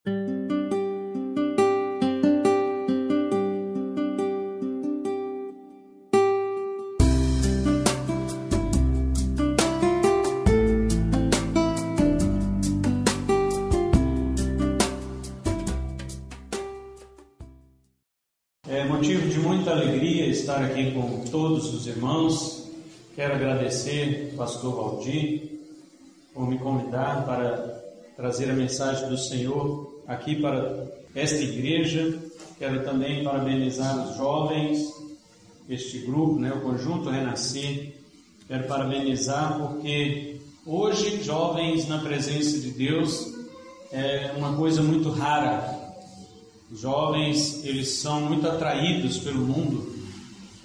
É motivo de muita alegria estar aqui com todos os irmãos. Quero agradecer ao pastor Valdir por me convidar para trazer a mensagem do Senhor aqui para esta igreja. Quero também parabenizar os jovens, este grupo, o Conjunto Renascer. Quero parabenizar porque hoje jovens na presença de Deus é uma coisa muito rara. Os jovens, eles são muito atraídos pelo mundo,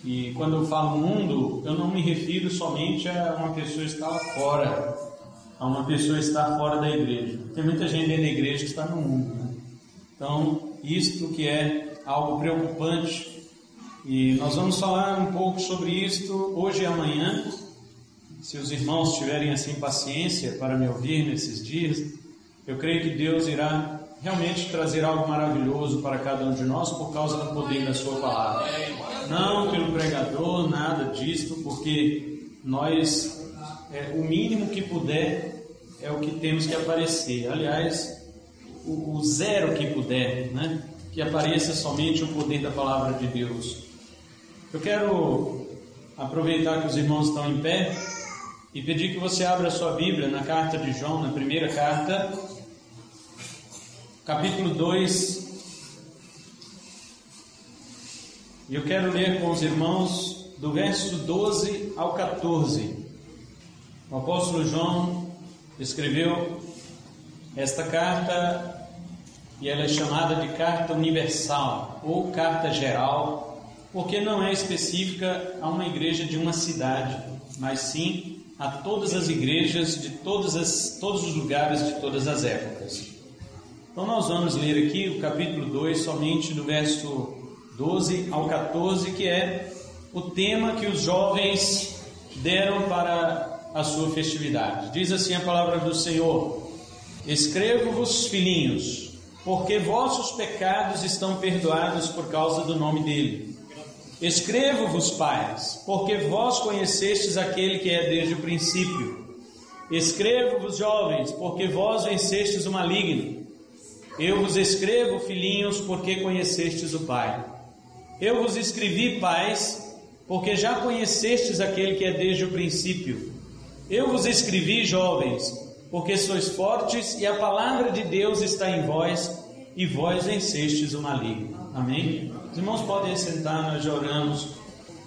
e quando eu falo mundo, eu não me refiro somente a uma pessoa estar lá fora, a uma pessoa estar fora da igreja. Tem muita gente dentro da igreja que está no mundo, Então, isto que é algo preocupante, e nós vamos falar um pouco sobre isto hoje e amanhã. Se os irmãos tiverem assim paciência para me ouvir nesses dias, eu creio que Deus irá realmente trazer algo maravilhoso para cada um de nós por causa do poder da sua palavra. Não pelo pregador, nada disto, porque nós, o mínimo que puder é o que temos que aparecer. Aliás, o zero que puder, que apareça somente o poder da palavra de Deus. Eu quero aproveitar que os irmãos estão em pé e pedir que você abra a sua Bíblia na carta de João, na primeira carta, capítulo 2, e eu quero ler com os irmãos do verso 12 ao 14. O apóstolo João escreveu esta carta, e ela é chamada de carta universal, ou carta geral, porque não é específica a uma igreja de uma cidade, mas sim a todas as igrejas de todos os lugares, de todas as épocas. Então nós vamos ler aqui o capítulo 2, somente do verso 12 ao 14, que é o tema que os jovens deram para a sua festividade. Diz assim a palavra do Senhor: Escrevo-vos, filhinhos, porque vossos pecados estão perdoados por causa do nome dele. Escrevo-vos, pais, porque vós conhecestes aquele que é desde o princípio. Escrevo-vos, jovens, porque vós vencestes o maligno. Eu vos escrevo, filhinhos, porque conhecestes o Pai. Eu vos escrevi, pais, porque já conhecestes aquele que é desde o princípio. Eu vos escrevi, jovens, porque sois fortes e a palavra de Deus está em vós, e vós vencestes o maligno. Amém? Os irmãos podem sentar, nós já oramos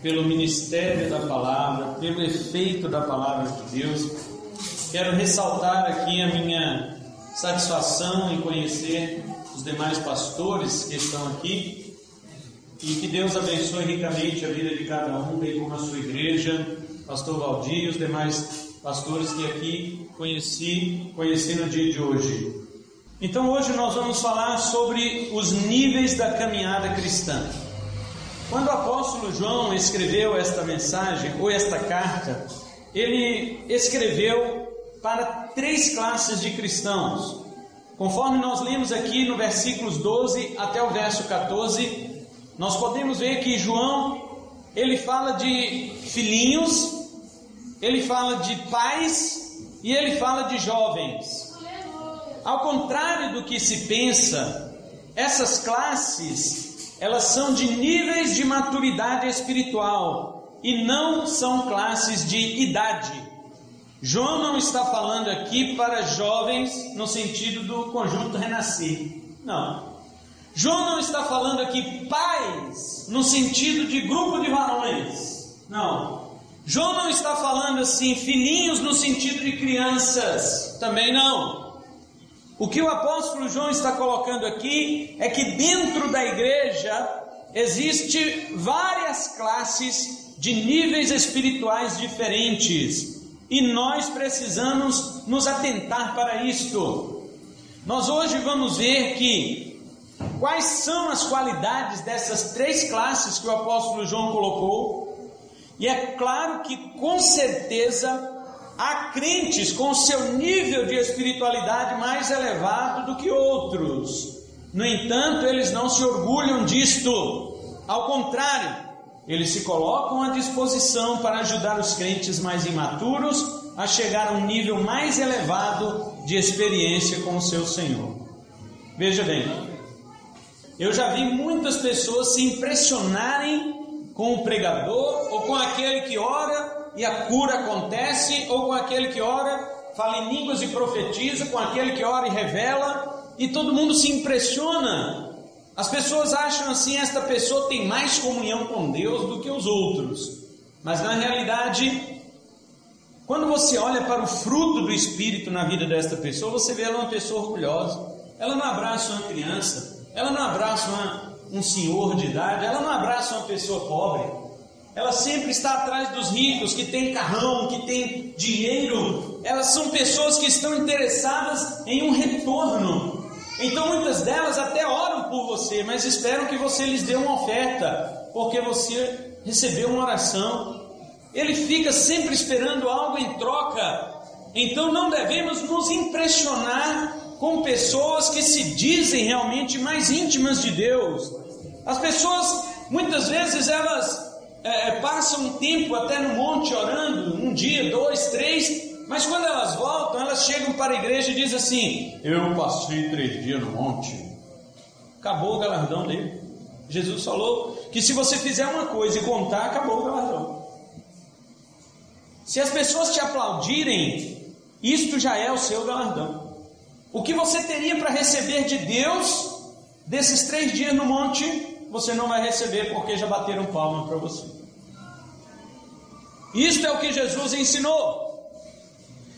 pelo ministério da palavra, pelo efeito da palavra de Deus. Quero ressaltar aqui a minha satisfação em conhecer os demais pastores que estão aqui, e que Deus abençoe ricamente a vida de cada um, bem como a sua igreja, pastor Valdir e os demais pastores que aqui conheci no dia de hoje. Então hoje nós vamos falar sobre os níveis da caminhada cristã. Quando o apóstolo João escreveu esta mensagem, ou esta carta, ele escreveu para 3 classes de cristãos. Conforme nós lemos aqui no versículos 12 até o verso 14, nós podemos ver que João, ele fala de filhinhos, ele fala de pais e ele fala de jovens. Ao contrário do que se pensa, essas classes, elas são de níveis de maturidade espiritual e não são classes de idade. João não está falando aqui para jovens no sentido do Conjunto Renascer. Não. João não está falando aqui pais no sentido de grupo de varões. Não. João não está falando assim filhinhos no sentido de crianças. Também não. O que o apóstolo João está colocando aqui é que dentro da igreja existe várias classes de níveis espirituais diferentes. E nós precisamos nos atentar para isto. Nós hoje vamos ver quais são as qualidades dessas 3 classes que o apóstolo João colocou. E é claro que com certeza há crentes com seu nível de espiritualidade mais elevado do que outros. No entanto, eles não se orgulham disto. Ao contrário, eles se colocam à disposição para ajudar os crentes mais imaturos a chegar a um nível mais elevado de experiência com o seu Senhor. Veja bem, eu já vi muitas pessoas se impressionarem com o pregador, ou com aquele que ora e a cura acontece, ou com aquele que ora, fala em línguas e profetiza, com aquele que ora e revela, e todo mundo se impressiona. As pessoas acham assim, esta pessoa tem mais comunhão com Deus do que os outros. Mas na realidade, quando você olha para o fruto do Espírito na vida desta pessoa, você vê ela uma pessoa orgulhosa. Ela não abraça uma criança, ela não abraça um senhor de idade, ela não abraça uma pessoa pobre. Ela sempre está atrás dos ricos, que tem carrão, que tem dinheiro. Elas são pessoas que estão interessadas em um retorno. Então muitas delas até oram por você, mas esperam que você lhes dê uma oferta, porque você recebeu uma oração. Ele fica sempre esperando algo em troca. Então não devemos nos impressionar com pessoas que se dizem realmente mais íntimas de Deus. As pessoas, muitas vezes, elas passam um tempo até no monte orando, um dia, 2, 3, mas quando elas voltam, elas chegam para a igreja e dizem assim: eu passei 3 dias no monte. Acabou o galardão dele. Jesus falou que se você fizer uma coisa e contar, acabou o galardão. Se as pessoas te aplaudirem, isto já é o seu galardão. O que você teria para receber de Deus desses 3 dias no monte, você não vai receber, porque já bateram palma para você. Isto é o que Jesus ensinou.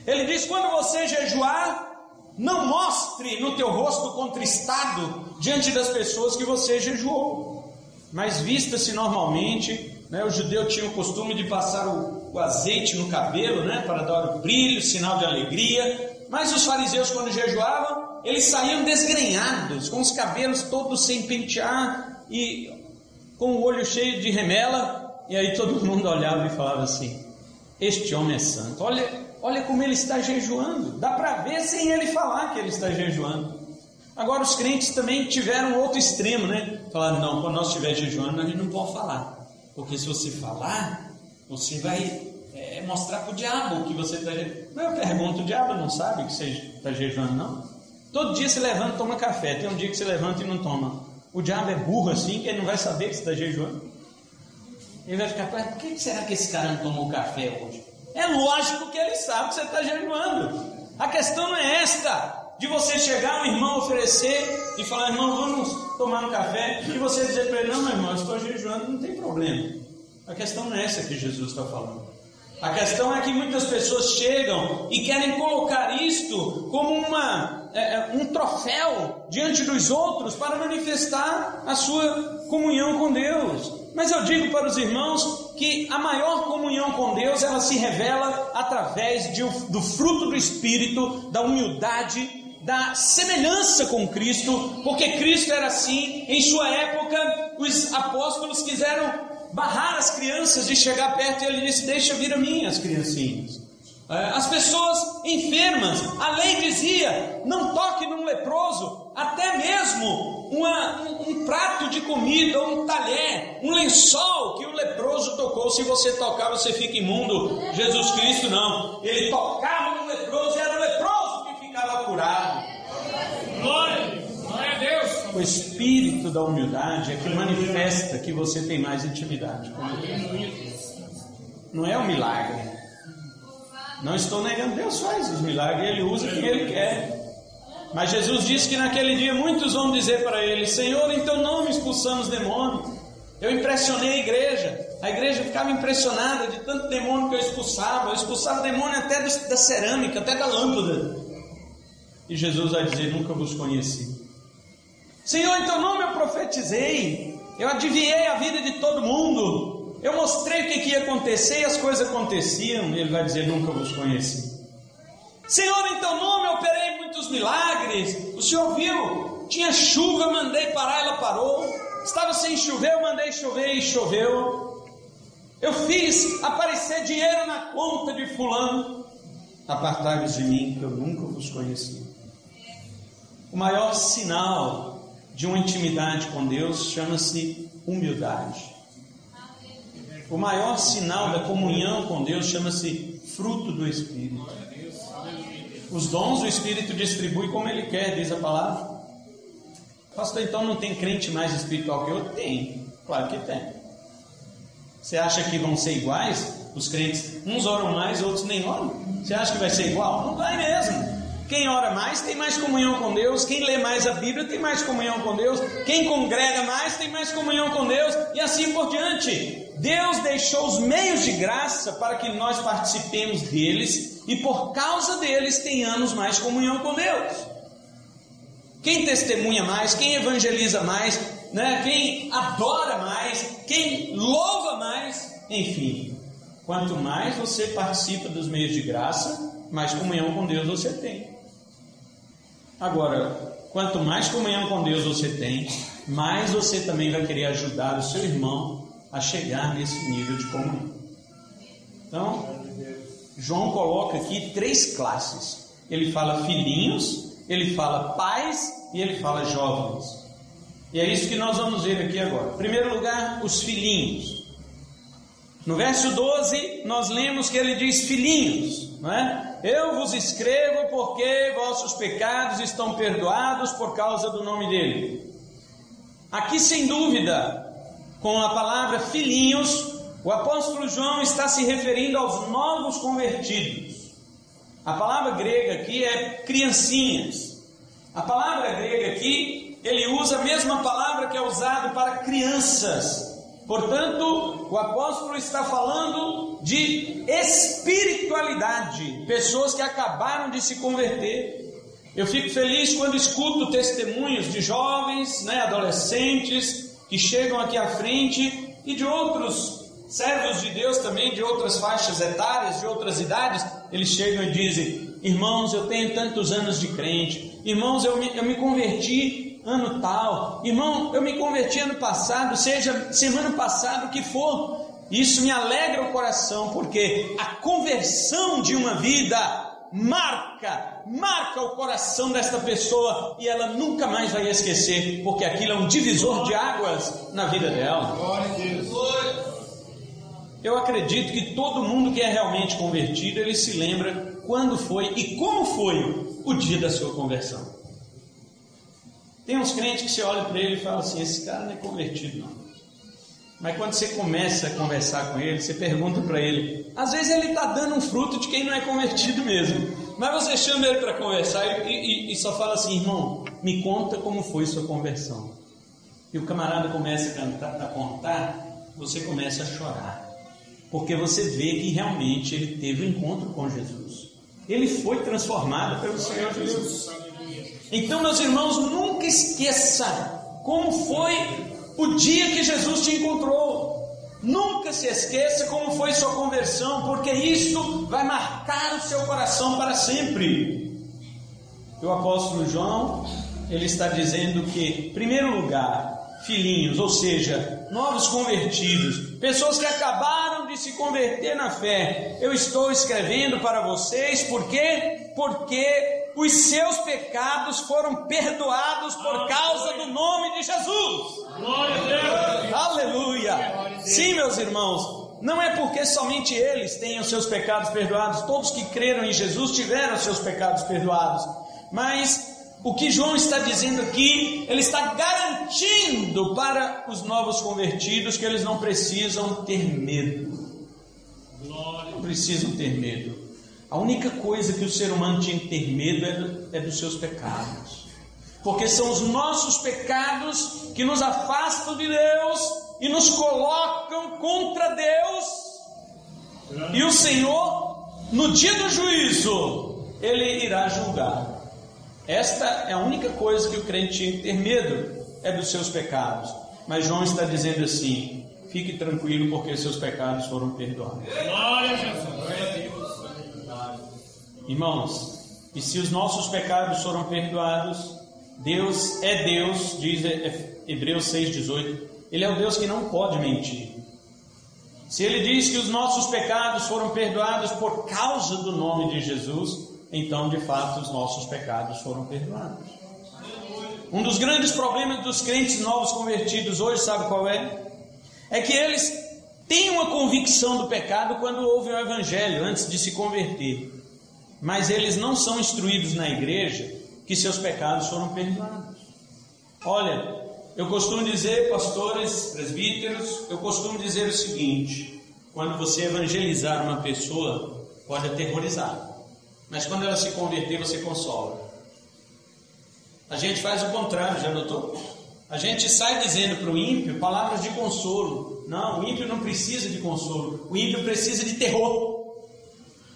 Ele diz: quando você jejuar, não mostre no teu rosto contristado diante das pessoas que você jejuou, mas vista-se normalmente, né? O judeu tinha o costume de passar o azeite no cabelo, né? Para dar o brilho, sinal de alegria. Mas os fariseus, quando jejuavam, eles saíam desgrenhados, com os cabelos todos sem pentear e com o olho cheio de remela. E aí todo mundo olhava e falava assim: este homem é santo, olha como ele está jejuando. Dá para ver sem ele falar que ele está jejuando. Agora os crentes também tiveram outro extremo, né? Falaram: não, quando nós estiver jejuando, a gente não pode falar, porque se você falar, você vai mostrar para o diabo que você está jejuando. Eu pergunto: o diabo não sabe que você está jejuando, não? Todo dia você levanta e toma café, tem um dia que você levanta e não toma. O diabo é burro assim, que ele não vai saber que você está jejuando. Ele vai ficar: por que será que esse cara não tomou café hoje? É lógico que ele sabe que você está jejuando. A questão não é esta, de você chegar, um irmão oferecer e falar: irmão, vamos tomar um café, e você dizer para ele: não, meu irmão, eu estou jejuando, não tem problema. A questão não é essa que Jesus está falando. A questão é que muitas pessoas chegam e querem colocar isto como um troféu diante dos outros para manifestar a sua comunhão com Deus. Mas eu digo para os irmãos que a maior comunhão com Deus, ela se revela através do fruto do Espírito, da humildade, da semelhança com Cristo, porque Cristo era assim. Em sua época, os apóstolos quiseram barrar as crianças de chegar perto, e ele disse: deixa vir a mim as criancinhas. As pessoas enfermas, a lei dizia: não toque num leproso, até mesmo um prato de comida, um talher, um lençol que o leproso tocou, se você tocar você fica imundo. Jesus Cristo não, ele tocava no leproso e era o leproso que ficava curado. Glória a Deus. O espírito da humildade é que manifesta que você tem mais intimidade com Deus. Não é um milagre. Não estou negando, Deus faz os milagres, Ele usa quem Ele quer. Mas Jesus disse que naquele dia muitos vão dizer para Ele: Senhor, em Teu nome expulsamos demônio. Eu impressionei a igreja ficava impressionada de tanto demônio que eu expulsava demônio até da cerâmica, até da lâmpada. E Jesus vai dizer: nunca vos conheci. Senhor, em Teu nome eu profetizei, eu adivinhei a vida de todo mundo, eu mostrei o que ia acontecer e as coisas aconteciam. Ele vai dizer: nunca vos conheci. Senhor, em Teu nome eu operei muitos milagres. O Senhor viu, tinha chuva, mandei parar, ela parou. Estava sem chover, eu mandei chover e choveu. Eu fiz aparecer dinheiro na conta de fulano. apartai-vos de mim, que eu nunca vos conheci. O maior sinal de uma intimidade com Deus chama-se humildade. O maior sinal da comunhão com Deus chama-se fruto do Espírito. Os dons do Espírito distribui como Ele quer, diz a palavra. Pastor, então não tem crente mais espiritual que eu? Tem, claro que tem. Você acha que vão ser iguais? Os crentes, uns oram mais, outros nem oram. Você acha que vai ser igual? Não vai mesmo. Quem ora mais tem mais comunhão com Deus. Quem lê mais a Bíblia tem mais comunhão com Deus. Quem congrega mais tem mais comunhão com Deus. E assim por diante. Deus deixou os meios de graça para que nós participemos deles. E por causa deles tenhamos mais comunhão com Deus. Quem testemunha mais, quem evangeliza mais, né? Quem adora mais, quem louva mais, enfim. Quanto mais você participa dos meios de graça, mais comunhão com Deus você tem. Agora, quanto mais comunhão com Deus você tem, mais você também vai querer ajudar o seu irmão a chegar nesse nível de comunhão. Então, João coloca aqui 3 classes. Ele fala filhinhos, ele fala pais e ele fala jovens. E é isso que nós vamos ver aqui agora. Em primeiro lugar, os filhinhos. No verso 12, nós lemos que ele diz filhinhos, não é? Eu vos escrevo porque vossos pecados estão perdoados por causa do nome dele. Aqui, sem dúvida, com a palavra filhinhos, o apóstolo João está se referindo aos novos convertidos. A palavra grega aqui é criancinhas. A palavra grega aqui, ele usa a mesma palavra que é usada para crianças. Portanto, o apóstolo está falando de espiritualidade, pessoas que acabaram de se converter. Eu fico feliz quando escuto testemunhos de jovens, né, adolescentes, que chegam aqui à frente, e de outros servos de Deus também, de outras faixas etárias, de outras idades. Eles chegam e dizem: irmãos, eu tenho tantos anos de crente, irmãos, eu me converti ano tal, irmão, eu me converti ano passado, seja semana passada, o que for. Isso me alegra o coração, porque a conversão de uma vida marca o coração desta pessoa, e ela nunca mais vai esquecer, porque aquilo é um divisor de águas na vida dela. Glória a Deus. Eu acredito que todo mundo que é realmente convertido, ele se lembra quando foi e como foi o dia da sua conversão. Tem uns crentes que você olha para ele e fala assim: esse cara não é convertido não. Mas quando você começa a conversar com ele, você pergunta para ele, às vezes ele está dando um fruto de quem não é convertido mesmo, mas você chama ele para conversar e só fala assim: irmão, me conta como foi sua conversão. E o camarada começa a contar, você começa a chorar, porque você vê que realmente ele teve um encontro com Jesus, ele foi transformado pelo Senhor Jesus. Então, meus irmãos, nunca esqueça como foi o dia que Jesus te encontrou. Nunca se esqueça como foi sua conversão, porque isto vai marcar o seu coração para sempre. O apóstolo João, ele está dizendo que, em primeiro lugar, filhinhos, ou seja, novos convertidos, pessoas que acabaram de se converter na fé, eu estou escrevendo para vocês, por quê? Porque os seus pecados foram perdoados por causa do nome de Jesus. Glória a Deus. Aleluia. Sim, meus irmãos, não é porque somente eles têm os seus pecados perdoados, todos que creram em Jesus tiveram os seus pecados perdoados, mas o que João está dizendo aqui, ele está garantindo para os novos convertidos que eles não precisam ter medo. Não precisam ter medo. A única coisa que o ser humano tinha que ter medo é dos seus pecados, porque são os nossos pecados que nos afastam de Deus e nos colocam contra Deus. E o Senhor, no dia do juízo, Ele irá julgar. Esta é a única coisa que o crente tinha que ter medo, é dos seus pecados. Mas João está dizendo assim: fique tranquilo, porque seus pecados foram perdoados. Glória a Jesus. Irmãos, e se os nossos pecados foram perdoados, Deus é Deus, diz Hebreus 6,18, Ele é o Deus que não pode mentir. Se ele diz que os nossos pecados foram perdoados por causa do nome de Jesus, então de fato os nossos pecados foram perdoados. Um dos grandes problemas dos crentes novos convertidos hoje, sabe qual é? É que eles têm uma convicção do pecado quando ouvem o evangelho, antes de se converter. Mas eles não são instruídos na igreja que seus pecados foram perdoados. Olha, eu costumo dizer, pastores, presbíteros, eu costumo dizer o seguinte: quando você evangelizar uma pessoa, pode aterrorizar, mas quando ela se converter, você consola. A gente faz o contrário, já notou? A gente sai dizendo para o ímpio palavras de consolo. Não, o ímpio não precisa de consolo, o ímpio precisa de terror.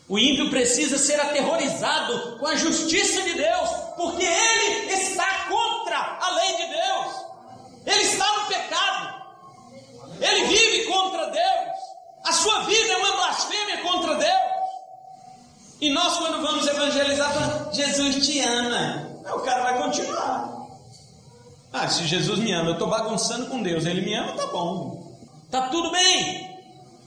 O ímpio precisa ser aterrorizado com a justiça de Deus, porque ele está contra a lei de Deus. Ele está no pecado, ele vive contra Deus, a sua vida é uma blasfêmia contra Deus. E nós, quando vamos evangelizar, falamos: Jesus te ama. Aí o cara vai continuar. Se Jesus me ama, eu estou bagunçando com Deus, ele me ama, tá bom, tá tudo bem.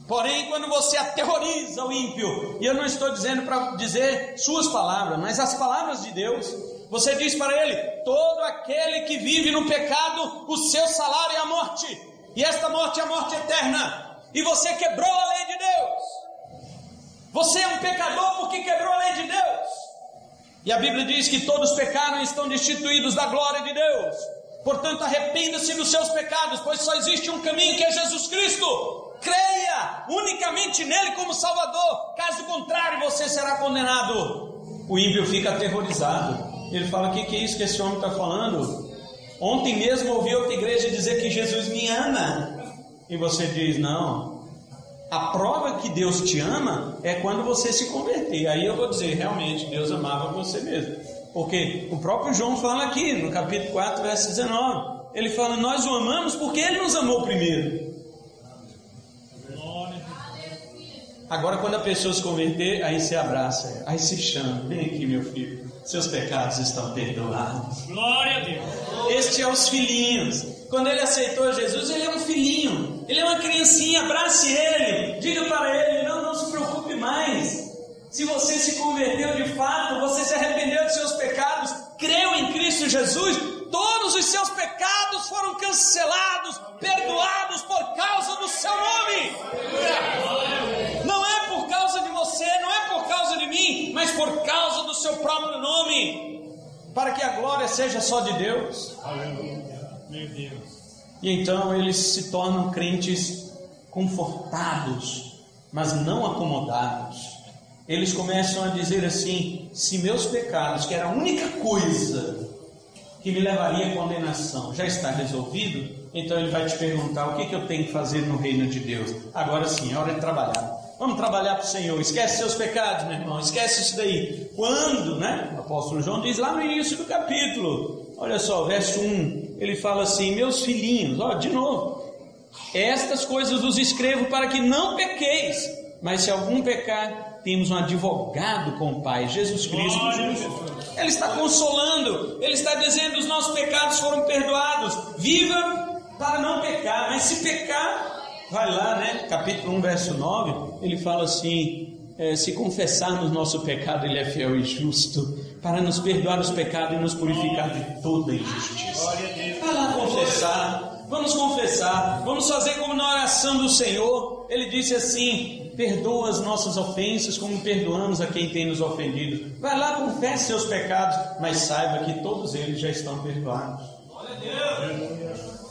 Porém, quando você aterroriza o ímpio, e eu não estou dizendo para dizer suas palavras, mas as palavras de Deus, você diz para ele: todo aquele que vive no pecado, o seu salário é a morte, e esta morte é a morte eterna. E você quebrou a lei de Deus. Você é um pecador porque quebrou a lei de Deus. E a Bíblia diz que todos pecaram e estão destituídos da glória de Deus. Portanto, arrependa-se dos seus pecados, pois só existe um caminho, que é Jesus Cristo. Creia unicamente nele como Salvador, caso contrário você será condenado. O ímpio fica aterrorizado. Ele fala: o que é isso que esse homem está falando? Ontem mesmo ouvi outra igreja dizer que Jesus me ama. E você diz: não, a prova que Deus te ama é quando você se converter. Aí eu vou dizer: realmente Deus amava você mesmo, porque o próprio João fala aqui no capítulo 4, verso 19. Ele fala: nós o amamos porque ele nos amou primeiro. Agora, quando a pessoa se converter, aí se abraça, aí se chama: vem aqui, meu filho, seus pecados estão perdoados. Glória a Deus. Este é os filhinhos. Quando ele aceitou Jesus, ele é um filhinho, ele é uma criancinha. Abrace ele, diga para ele: não se preocupe mais. Se você se converteu de fato, você se arrependeu de seus pecados, creu em Cristo Jesus, todos os seus pecados foram cancelados, perdoados por causa do seu nome. Não é por causa de você, não é por causa de mim, mas por causa do seu próprio nome, para que a glória seja só de Deus. Meu Deus. E então eles se tornam crentes confortados, mas não acomodados. Eles começam a dizer assim: se meus pecados, que era a única coisa que me levaria à condenação, já está resolvido, então ele vai te perguntar: o que eu tenho que fazer no reino de Deus? Agora sim, é hora de trabalhar. Vamos trabalhar para o Senhor. Esquece seus pecados, meu irmão, esquece isso daí. Quando, O apóstolo João diz lá no início do capítulo, olha só, verso 1, ele fala assim: meus filhinhos, de novo, estas coisas vos escrevo para que não pequeis, mas se algum pecar, temos um advogado com o Pai, Jesus Cristo. Ele está consolando, ele está dizendo: os nossos pecados foram perdoados, viva para não pecar. Mas se pecar, vai lá, capítulo 1, verso 9, ele fala assim: se confessarmos nosso pecado, ele é fiel e justo para nos perdoar os pecados e nos purificar de toda injustiça. Vai lá confessar, vamos fazer como na oração do Senhor. Ele disse assim: perdoa as nossas ofensas como perdoamos a quem tem nos ofendido. Vai lá, confesse seus pecados, mas saiba que todos eles já estão perdoados.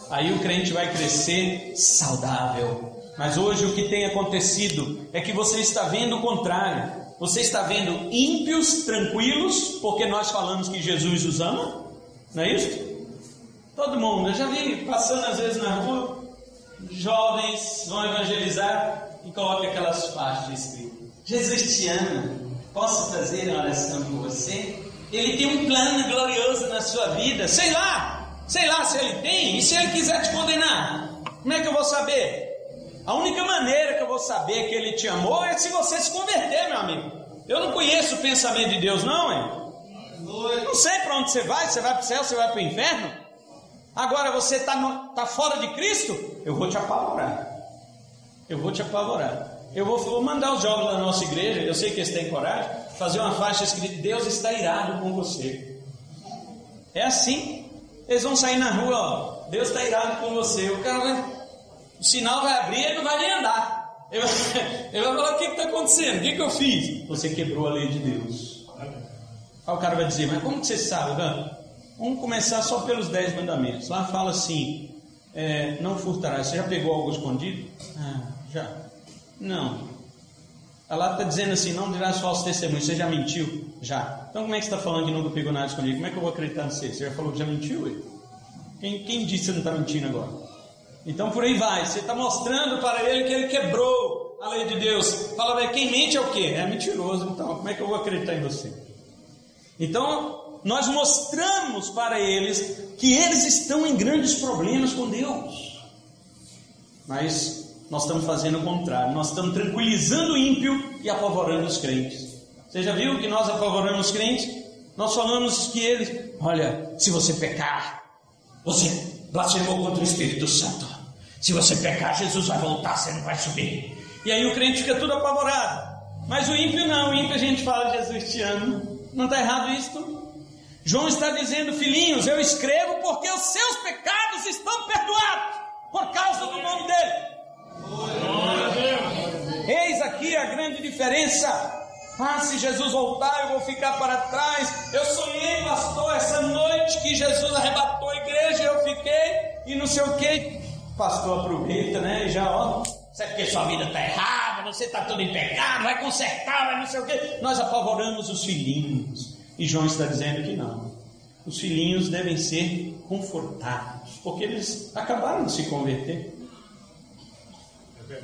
Aí o crente vai crescer saudável. Mas hoje o que tem acontecido é que você está vendo o contrário. Você está vendo ímpios tranquilos, porque nós falamos que Jesus os ama, não é isso? Todo mundo, eu já vi passando às vezes na rua, jovens vão evangelizar e colocam aquelas faixas escritas: Jesus te ama, posso fazer uma oração por você? Ele tem um plano glorioso na sua vida. Sei lá se ele tem. E se ele quiser te condenar, como é que eu vou saber? A única maneira que eu vou saber que ele te amou é se você se converter, meu amigo. Eu não conheço o pensamento de Deus, não sei para onde você vai para o céu, você vai para o inferno. Agora você está fora de Cristo, eu vou te apavorar. eu vou te apavorar. Eu vou mandar os jovens da nossa igreja, eu sei que eles têm coragem, fazer uma faixa escrita: Deus está irado com você. É assim. Eles vão sair na rua, ó, Deus está irado com você. O cara o sinal vai abrir, ele não vai nem andar. Ele vai falar: o que está acontecendo? O que eu fiz? Você quebrou a lei de Deus. Aí o cara vai dizer: mas como que você sabe? Vamos começar só pelos 10 mandamentos. Lá fala assim: não furtarás. Você já pegou algo escondido? Já. Não. Lá está dizendo assim: não dirás falso testemunho. Você já mentiu? Já. Então como é que você está falando que nunca pegou nada escondido? Como é que eu vou acreditar em você? Você já falou que já mentiu? Quem disse que você não está mentindo agora? Então por aí vai. Você está mostrando para ele que ele quebrou a lei de Deus. Fala: quem mente é o quê? É mentiroso. Então como é que eu vou acreditar em você? Então nós mostramos para eles que eles estão em grandes problemas com Deus. Mas nós estamos fazendo o contrário. Nós estamos tranquilizando o ímpio e apavorando os crentes. Você já viu que nós apavoramos os crentes? Nós falamos que eles: olha, se você pecar, você blasfemou contra o Espírito Santo. Se você pecar, Jesus vai voltar, você não vai subir. E aí o crente fica tudo apavorado. Mas o ímpio não. O ímpio a gente fala: Jesus te ama. Não está errado isso? João está dizendo: filhinhos, eu escrevo porque os seus pecados estão perdoados por causa do nome dele. Eis aqui a grande diferença. Se Jesus voltar, eu vou ficar para trás. Eu sonhei, pastor, essa noite que Jesus arrebatou a igreja, eu fiquei e não sei o que. Pastor aproveita, né? E já, sabe que sua vida está errada, você está todo em pecado, vai consertar, vai não sei o que. Nós apavoramos os filhinhos. E João está dizendo que não. Os filhinhos devem ser confortados, porque eles acabaram de se converter.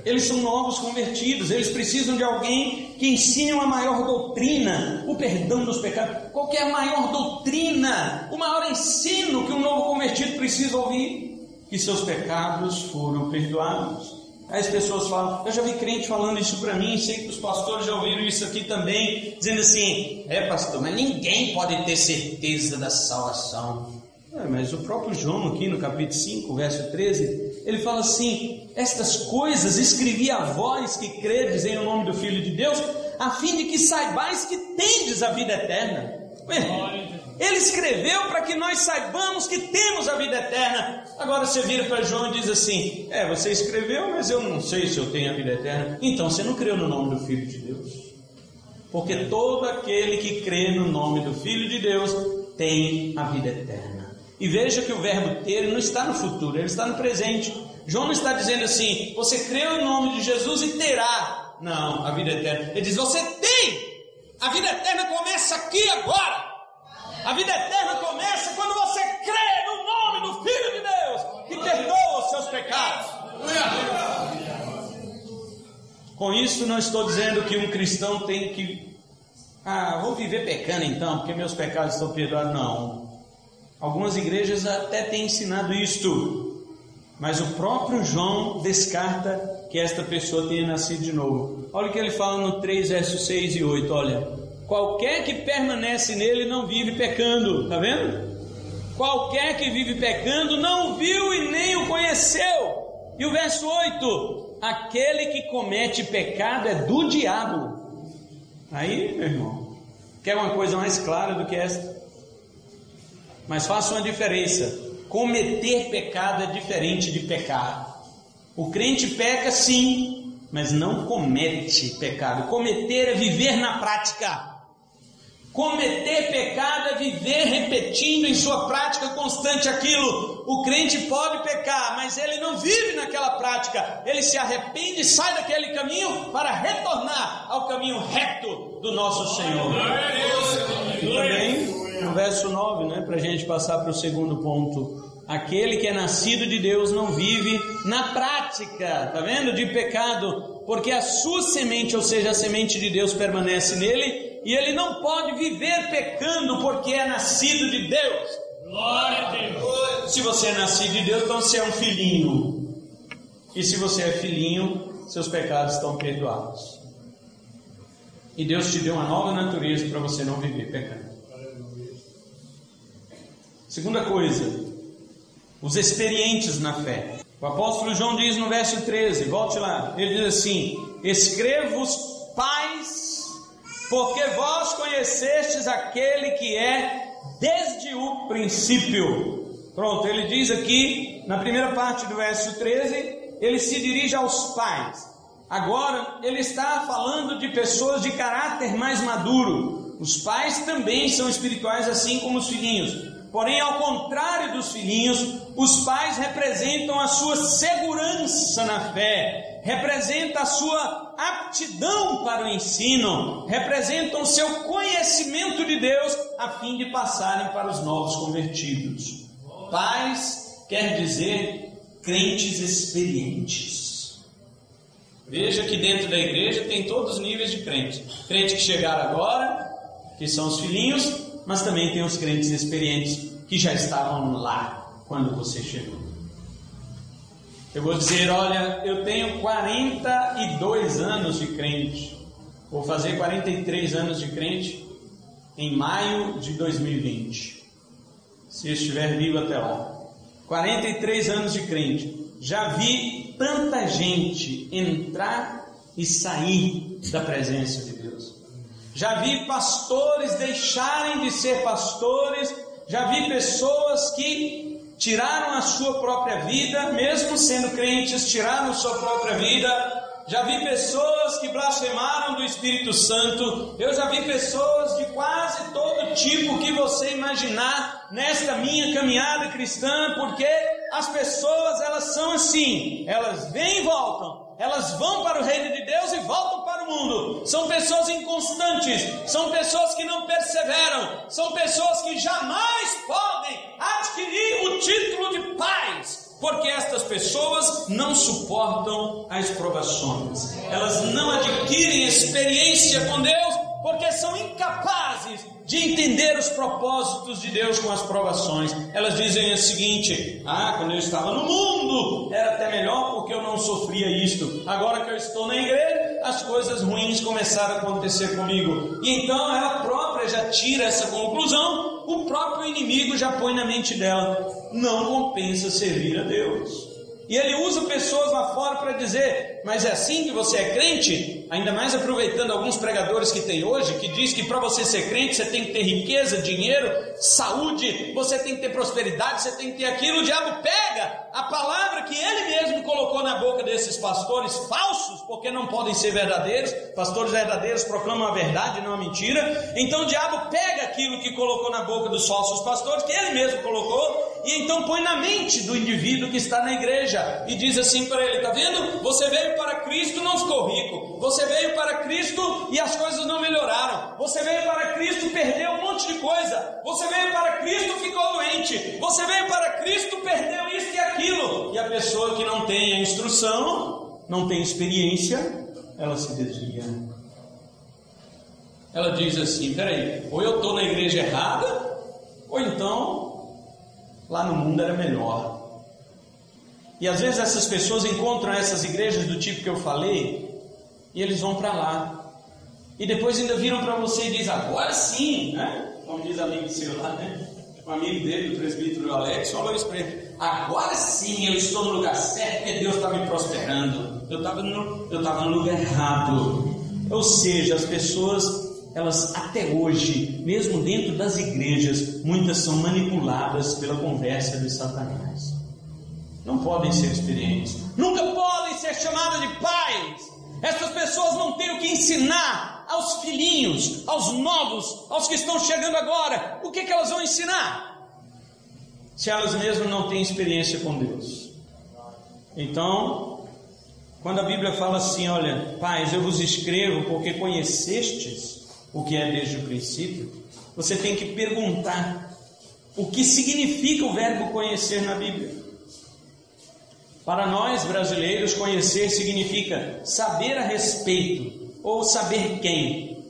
Eles são novos convertidos. Eles precisam de alguém que ensine uma maior doutrina, o perdão dos pecados. Qual que é a maior doutrina, o maior ensino que um novo convertido precisa ouvir? Que seus pecados foram perdoados. Aí as pessoas falam: eu já vi crente falando isso para mim, sei que os pastores já ouviram isso aqui também, dizendo assim: pastor, mas ninguém pode ter certeza da salvação. Mas o próprio João aqui no capítulo 5, verso 13, ele fala assim: estas coisas escrevi a vós que credes em o nome do Filho de Deus, a fim de que saibais que tendes a vida eterna. Ele escreveu para que nós saibamos que temos a vida eterna. Agora você vira para João e diz assim: você escreveu, mas eu não sei se eu tenho a vida eterna. Então você não creu no nome do Filho de Deus. Porque todo aquele que crê no nome do Filho de Deus tem a vida eterna. E veja que o verbo ter não está no futuro, ele está no presente. João não está dizendo assim: você creu no nome de Jesus e terá. Não, a vida eterna. Ele diz: você tem. A vida eterna começa aqui agora. A vida eterna começa quando você crê no nome do Filho de Deus, que perdoa os seus pecados. Com isso não estou dizendo que um cristão tem que vou viver pecando então, porque meus pecados estão perdoados. Não. Algumas igrejas até têm ensinado isto, mas o próprio João descarta que esta pessoa tenha nascido de novo. Olha o que ele fala no 3, versos 6 e 8, olha: qualquer que permanece nele não vive pecando. Está vendo? Qualquer que vive pecando não viu e nem o conheceu. E o verso 8: aquele que comete pecado é do diabo. Aí, meu irmão, quer uma coisa mais clara do que esta? Mas faça uma diferença. Cometer pecado é diferente de pecar. O crente peca sim, mas não comete pecado. Cometer é viver na prática. Cometer pecado é viver repetindo em sua prática constante aquilo. O crente pode pecar, mas ele não vive naquela prática. Ele se arrepende e sai daquele caminho para retornar ao caminho reto do nosso Senhor. E também no verso 9, para a gente passar para o segundo ponto: aquele que é nascido de Deus não vive na prática, está vendo? De pecado, porque a sua semente, ou seja, a semente de Deus permanece nele, e ele não pode viver pecando porque é nascido de Deus. Glória a Deus! Se você é nascido de Deus, então você é um filhinho, e se você é filhinho, seus pecados estão perdoados, e Deus te deu uma nova natureza para você não viver pecando. Segunda coisa: os experientes na fé. O apóstolo João diz no verso 13, volte lá, ele diz assim: escrevo-vos, pais, porque vós conhecestes aquele que é desde o princípio. Pronto, ele diz aqui, na primeira parte do verso 13, ele se dirige aos pais. Agora, ele está falando de pessoas de caráter mais maduro. Os pais também são espirituais, assim como os filhinhos. Porém, ao contrário dos filhinhos, os pais representam a sua segurança na fé, representam a sua aptidão para o ensino, representam o seu conhecimento de Deus, a fim de passarem para os novos convertidos. Pais quer dizer crentes experientes. Veja que dentro da igreja tem todos os níveis de crente. Crente que chegaram agora, que são os filhinhos, mas também tem os crentes experientes que já estavam lá quando você chegou. Eu vou dizer, olha, eu tenho 42 anos de crente, vou fazer 43 anos de crente em maio de 2020, se eu estiver vivo até lá. 43 anos de crente, já vi tanta gente entrar e sair da presença de Deus. Já vi pastores deixarem de ser pastores, já vi pessoas que tiraram a sua própria vida, mesmo sendo crentes, tiraram a sua própria vida. Já vi pessoas que blasfemaram do Espírito Santo. Eu já vi pessoas de quase todo tipo que você imaginar nesta minha caminhada cristã, porque as pessoas, elas são assim, elas vêm e voltam. Elas vão para o reino de Deus e voltam para o mundo. São pessoas inconstantes, são pessoas que não perseveram, são pessoas que jamais podem adquirir o título de pais, porque estas pessoas não suportam as provações. Elas não adquirem experiência com Deus, porque são incapazes de entender os propósitos de Deus com as provações. Elas dizem o seguinte: quando eu estava no mundo era até melhor, porque eu não sofria isto. Agora que eu estou na igreja, as coisas ruins começaram a acontecer comigo. E então ela própria já tira essa conclusão. O próprio inimigo já põe na mente dela: não compensa servir a Deus. E ele usa pessoas lá fora para dizer: mas é assim que você é crente? Ainda mais aproveitando alguns pregadores que tem hoje, que diz que para você ser crente você tem que ter riqueza, dinheiro, saúde, você tem que ter prosperidade, você tem que ter aquilo. O diabo pega a palavra que ele mesmo colocou na boca desses pastores falsos, porque não podem ser verdadeiros. Pastores verdadeiros proclamam a verdade, não a mentira. Então o diabo pega aquilo que colocou na boca dos falsos pastores, que ele mesmo colocou, e então põe na mente do indivíduo que está na igreja e diz assim para ele: está vendo? Você veio para Cristo e não ficou rico. Você veio para Cristo e as coisas não melhoraram. Você veio para Cristo e perdeu um monte de coisa. Você veio para Cristo e ficou doente. Você veio para Cristo e perdeu isso e aquilo. E a pessoa que não tem a instrução, não tem experiência, ela se desvia. Ela diz assim: peraí, ou eu estou na igreja errada, ou então lá no mundo era melhor. E às vezes essas pessoas encontram essas igrejas do tipo que eu falei, e eles vão para lá, e depois ainda viram para você e dizem: agora sim, né? Como diz amigo seu lá, né? Um amigo dele, o presbítero Alex, falou isso para ele: agora sim eu estou no lugar certo, porque Deus está me prosperando. Eu estava no lugar errado. Ou seja, as pessoas, elas até hoje, mesmo dentro das igrejas, muitas são manipuladas pela conversa de Satanás. Não podem ser experientes, nunca podem ser chamadas de pais. Essas pessoas não têm o que ensinar aos filhinhos, aos novos, aos que estão chegando agora. O que elas vão ensinar, se elas mesmas não têm experiência com Deus? Então, quando a Bíblia fala assim: olha, pais, eu vos escrevo porque conhecestes o que é desde o princípio, você tem que perguntar o que significa o verbo conhecer na Bíblia. Para nós brasileiros, conhecer significa saber a respeito, ou saber quem,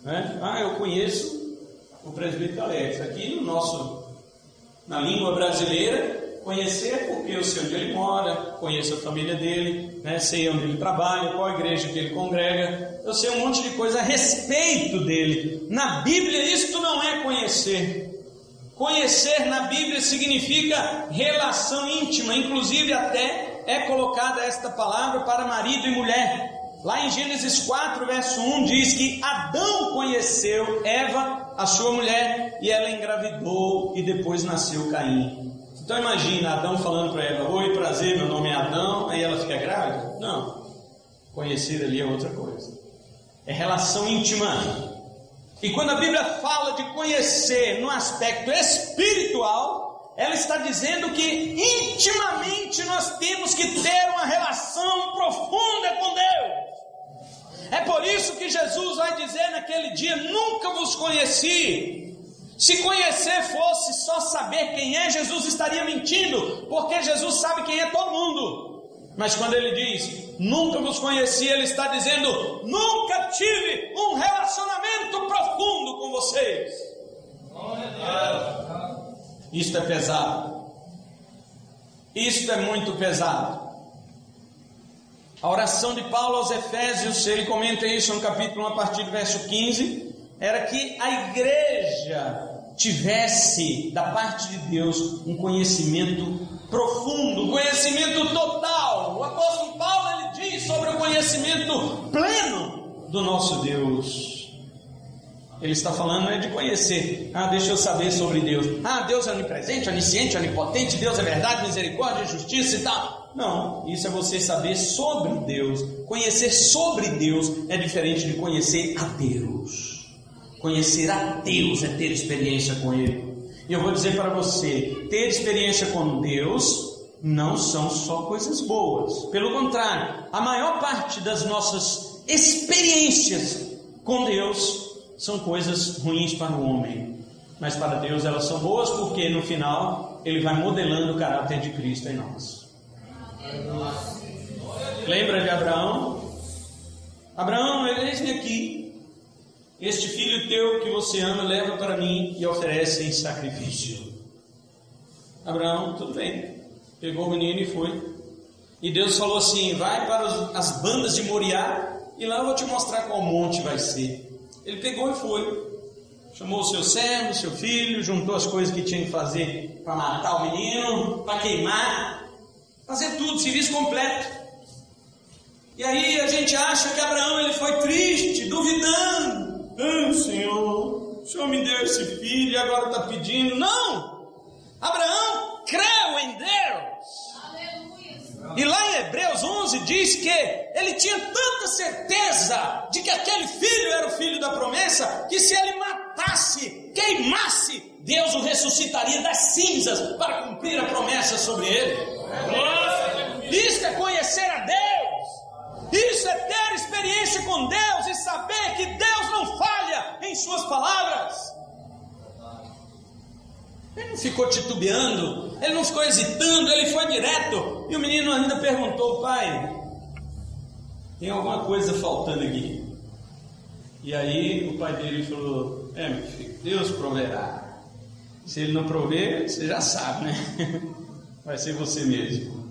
né? Eu conheço o presbítero Alex. Aqui na língua brasileira, conhecer é porque eu sei onde ele mora, conheço a família dele, né? Sei onde ele trabalha, qual igreja que ele congrega, eu sei um monte de coisa a respeito dele. Na Bíblia isto não é conhecer. Conhecer na Bíblia significa relação íntima, inclusive até é colocada esta palavra para marido e mulher. Lá em Gênesis 4, verso 1 diz que Adão conheceu Eva, a sua mulher, e ela engravidou e depois nasceu Caim. Então imagina Adão falando para Eva: oi, prazer, meu nome é Adão, aí ela fica grávida? Não, conhecer ali é outra coisa, é relação íntima. E quando a Bíblia fala de conhecer no aspecto espiritual, ela está dizendo que intimamente nós temos que ter uma relação profunda com Deus. É por isso que Jesus vai dizer naquele dia: nunca vos conheci. Se conhecer fosse só saber quem é, Jesus estaria mentindo, porque Jesus sabe quem é todo mundo. Mas quando ele diz nunca vos conheci, ele está dizendo: nunca tive um relacionamento profundo com vocês. Isto é pesado. Isto é muito pesado. A oração de Paulo aos Efésios, ele comenta isso no capítulo 1 a partir do verso 15, era que a igreja tivesse da parte de Deus um conhecimento profundo, um conhecimento total. O apóstolo Paulo, ele diz sobre o conhecimento pleno do nosso Deus. Ele está falando de conhecer. Deixa eu saber sobre Deus. Deus é onipresente, onisciente, onipotente, Deus é verdade, misericórdia, justiça e tal. Não, isso é você saber sobre Deus. Conhecer sobre Deus é diferente de conhecer a Deus. Conhecer a Deus é ter experiência com Ele. E eu vou dizer para você: ter experiência com Deus não são só coisas boas. Pelo contrário, a maior parte das nossas experiências com Deus são coisas ruins para o homem. Mas para Deus elas são boas, porque no final Ele vai modelando o caráter de Cristo em nós. Lembra de Abraão? Abraão, eis-me aqui. Este filho teu que você ama, leva para mim e oferece em sacrifício. Abraão, tudo bem, pegou o menino e foi. E Deus falou assim: vai para as bandas de Moriá, e lá eu vou te mostrar qual monte vai ser. Ele pegou e foi. Chamou o seu servo, seu filho, juntou as coisas que tinha que fazer para matar o menino, para queimar, fazer tudo, serviço completo. E aí a gente acha que Abraão ele foi triste, duvidando. Senhor, o Senhor me deu esse filho e agora está pedindo. Não! Abraão creu em Deus. Aleluia. E lá em Hebreus 11 diz que ele tinha tanta certeza de que aquele filho era o filho da promessa, que se ele matasse, queimasse, Deus o ressuscitaria das cinzas para cumprir a promessa sobre ele. Isso é conhecer a Deus. Isso é ter experiência com Deus e saber que Deus não falha em suas palavras. Ele não ficou titubeando, ele não ficou hesitando, ele foi direto. E o menino ainda perguntou: pai, tem alguma coisa faltando aqui? E aí o pai dele falou: meu filho, Deus proverá. Se ele não prover, você já sabe, né? Vai ser você mesmo.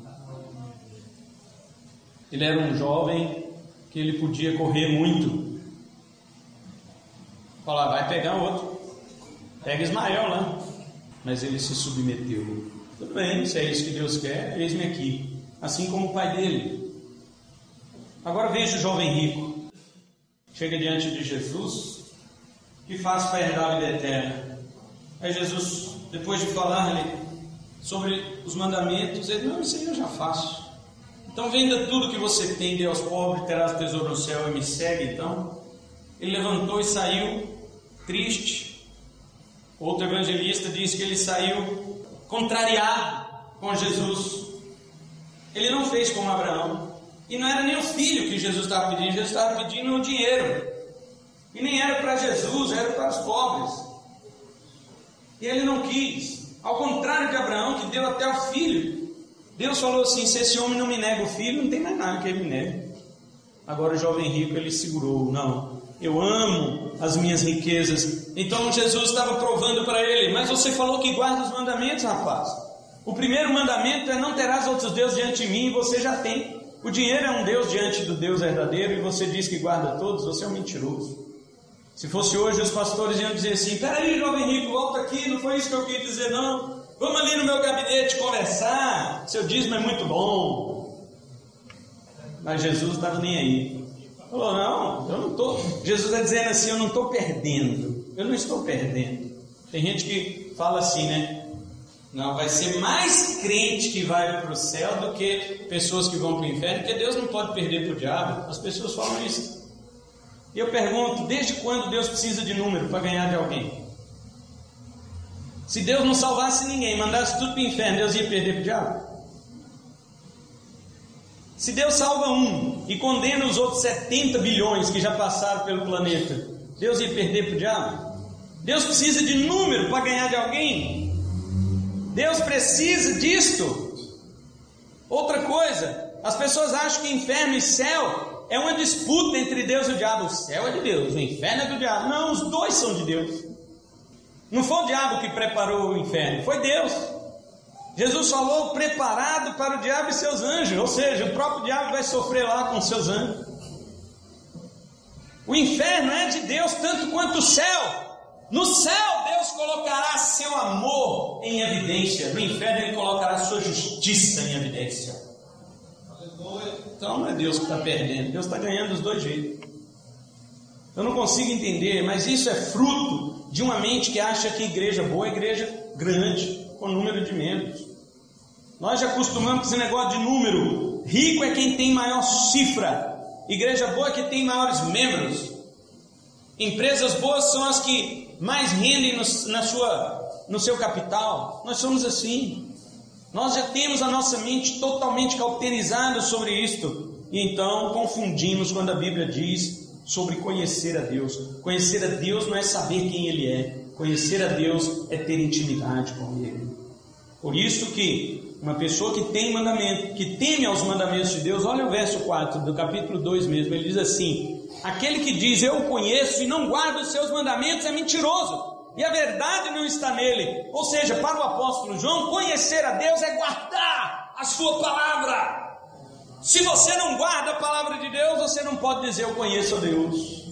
Ele era um jovem que ele podia correr muito. Falar: vai pegar outro, pega Ismael lá. Mas ele se submeteu. Tudo bem, se é isso que Deus quer, eis-me aqui. Assim como o pai dele. Agora veja o jovem rico. Chega diante de Jesus. O que faz para herdar a vida eterna? Aí Jesus, depois de falar-lhe sobre os mandamentos, ele: não, isso aí eu já faço. Então venda tudo que você tem, dê aos pobres, terás tesouro no céu e me segue. Então ele levantou e saiu triste. Outro evangelista diz que ele saiu contrariado com Jesus. Ele não fez como Abraão. E não era nem o filho que Jesus estava pedindo. Jesus estava pedindo o dinheiro. E nem era para Jesus, era para os pobres. E ele não quis. Ao contrário de Abraão, que deu até o filho. Deus falou assim: se esse homem não me nega o filho, não tem mais nada que ele me negue. Agora o jovem rico, ele segurou: não, eu amo as minhas riquezas. Então Jesus estava provando para ele: mas você falou que guarda os mandamentos, rapaz. O primeiro mandamento é: não terás outros deuses diante de mim, e você já tem. O dinheiro é um Deus diante do Deus verdadeiro, e você diz que guarda todos, você é um mentiroso. Se fosse hoje, os pastores iam dizer assim: peraí, jovem rico, volta aqui, não foi isso que eu quis dizer não. Vamos ali no meu gabinete conversar, seu dízimo é muito bom. Mas Jesus estava nem aí. Falou, não, eu não estou. Jesus está dizendo assim, eu não estou perdendo. Eu não estou perdendo. Tem gente que fala assim, né? Não, vai ser mais crente que vai para o céu do que pessoas que vão para o inferno, porque Deus não pode perder para o diabo. As pessoas falam isso. E eu pergunto, desde quando Deus precisa de número para ganhar de alguém? Se Deus não salvasse ninguém, mandasse tudo para o inferno, Deus ia perder para o diabo? Se Deus salva um e condena os outros 70 bilhões que já passaram pelo planeta, Deus ia perder para o diabo? Deus precisa de número para ganhar de alguém? Deus precisa disto? Outra coisa, as pessoas acham que inferno e céu é uma disputa entre Deus e o diabo. O céu é de Deus, o inferno é do diabo. Não, os dois são de Deus. Não foi o diabo que preparou o inferno, foi Deus. Jesus falou preparado para o diabo e seus anjos, ou seja, o próprio diabo vai sofrer lá com seus anjos. O inferno é de Deus tanto quanto o céu. No céu Deus colocará seu amor em evidência, no inferno Ele colocará sua justiça em evidência. Então não é Deus que está perdendo, Deus está ganhando dos dois jeitos. Eu não consigo entender, mas isso é fruto de uma mente que acha que igreja boa é igreja grande, com número de membros. Nós já acostumamos com esse negócio de número. Rico é quem tem maior cifra, igreja boa é quem tem maiores membros. Empresas boas são as que mais rendem no seu capital. Nós somos assim. Nós já temos a nossa mente totalmente cauterizada sobre isto, e então confundimos quando a Bíblia diz sobre conhecer a Deus. Conhecer a Deus não é saber quem Ele é. Conhecer a Deus é ter intimidade com Ele. Por isso que uma pessoa que tem mandamento, que teme aos mandamentos de Deus, olha o verso 4 do capítulo 2 mesmo, ele diz assim: aquele que diz eu o conheço e não guarda os seus mandamentos é mentiroso, e a verdade não está nele. Ou seja, para o apóstolo João, conhecer a Deus é guardar a sua palavra. Se você não guarda a palavra de Deus, você não pode dizer eu conheço a Deus.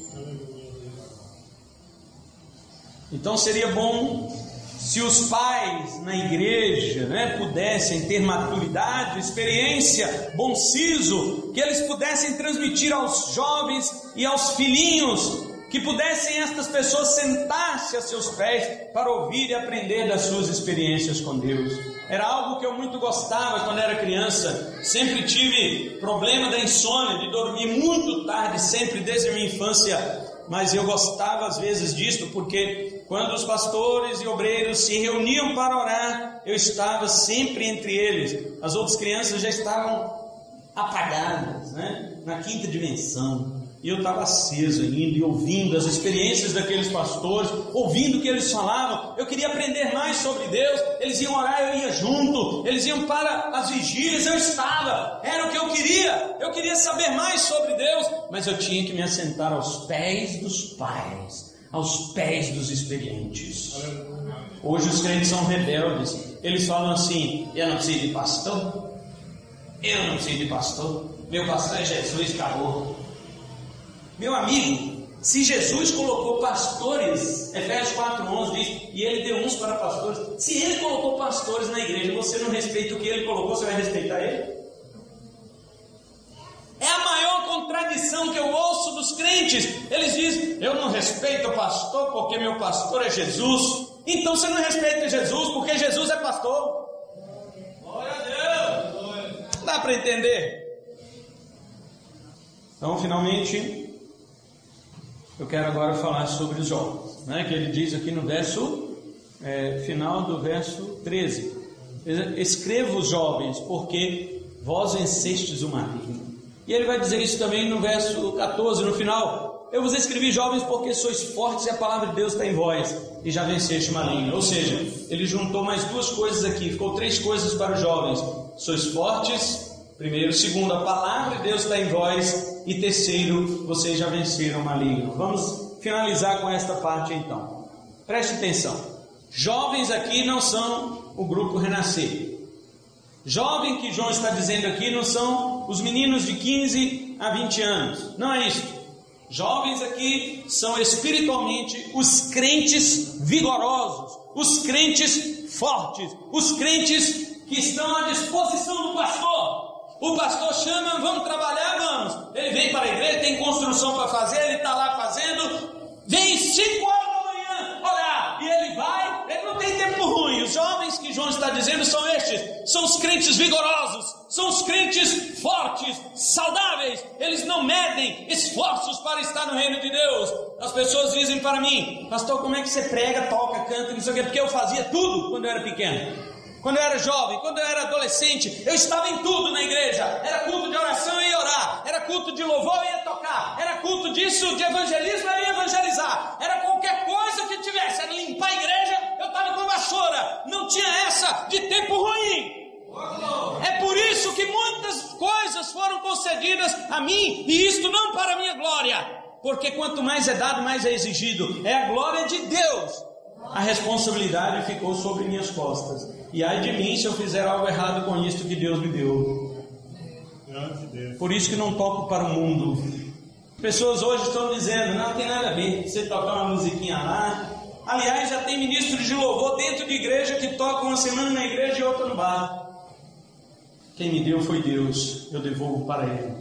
Então seria bom se os pais na igreja, pudessem ter maturidade, experiência, bom siso, que eles pudessem transmitir aos jovens e aos filhinhos, que pudessem estas pessoas sentar-se a seus pés para ouvir e aprender das suas experiências com Deus. Era algo que eu muito gostava quando era criança. Sempre tive problema da insônia, de dormir muito tarde, sempre desde a minha infância. Mas eu gostava às vezes disto, porque quando os pastores e obreiros se reuniam para orar, eu estava sempre entre eles. As outras crianças já estavam apagadas, na quinta dimensão. E eu estava aceso ainda e ouvindo as experiências daqueles pastores, ouvindo o que eles falavam. Eu queria aprender mais sobre Deus. Eles iam orar, eu ia junto. Eles iam para as vigílias, eu estava. Era o que eu queria. Eu queria saber mais sobre Deus. Mas eu tinha que me assentar aos pés dos pais, aos pés dos experientes. Hoje os crentes são rebeldes. Eles falam assim: eu não preciso de pastor. Eu não preciso de pastor. Meu pastor é Jesus, acabou. Meu amigo, se Jesus colocou pastores, Efésios 4:11 diz, e Ele deu uns para pastores. Se Ele colocou pastores na igreja, você não respeita o que Ele colocou, você vai respeitar Ele? É a maior contradição que eu ouço dos crentes. Eles dizem, eu não respeito o pastor porque meu pastor é Jesus. Então você não respeita Jesus porque Jesus é pastor. Glória a Deus! Não dá para entender? Então, finalmente, eu quero agora falar sobre os jovens, que ele diz aqui no verso, final do verso 13. Escrevo os jovens, porque vós vencestes o maligno. E ele vai dizer isso também no verso 14, no final. Eu vos escrevi, jovens, porque sois fortes e a palavra de Deus está em vós, e já venceste o maligno. Ou seja, ele juntou mais duas coisas aqui, ficou três coisas para os jovens. Sois fortes, primeiro. Segundo, a palavra de Deus está em vós. E terceiro, vocês já venceram o maligno. Vamos finalizar com esta parte então. Preste atenção. Jovens aqui não são o grupo Renascer. Jovem que João está dizendo aqui não são os meninos de 15 a 20 anos. Não é isso. Jovens aqui são espiritualmente os crentes vigorosos, os crentes fortes, os crentes que estão à disposição do pastor. O pastor chama, vamos trabalhar, vamos. Ele vem para a igreja, tem construção para fazer, ele está lá fazendo. Vem 5 horas da manhã, olha, e ele vai, ele não tem tempo ruim. Os jovens que João está dizendo são estes, são os crentes vigorosos, são os crentes fortes, saudáveis. Eles não medem esforços para estar no reino de Deus. As pessoas dizem para mim: pastor, como é que você prega, toca, canta, não sei o quê? Porque eu fazia tudo quando eu era pequeno. Quando eu era jovem, quando eu era adolescente, eu estava em tudo na igreja. Era culto de oração, eu ia orar. Era culto de louvor, eu ia tocar. Era culto disso, de evangelismo, eu ia evangelizar. Era qualquer coisa que tivesse. Era limpar a igreja, eu estava com vassoura. Não tinha essa de tempo ruim. É por isso que muitas coisas foram concedidas a mim, e isto não para a minha glória, porque quanto mais é dado, mais é exigido. É a glória de Deus. A responsabilidade ficou sobre minhas costas, e ai de mim se eu fizer algo errado com isto que Deus me deu. Por isso que não toco para o mundo. Pessoas hoje estão dizendo: não tem nada a ver você tocar uma musiquinha lá. Aliás, já tem ministros de louvor dentro de igreja que tocam uma semana na igreja e outra no bar. Quem me deu foi Deus, eu devolvo para Ele.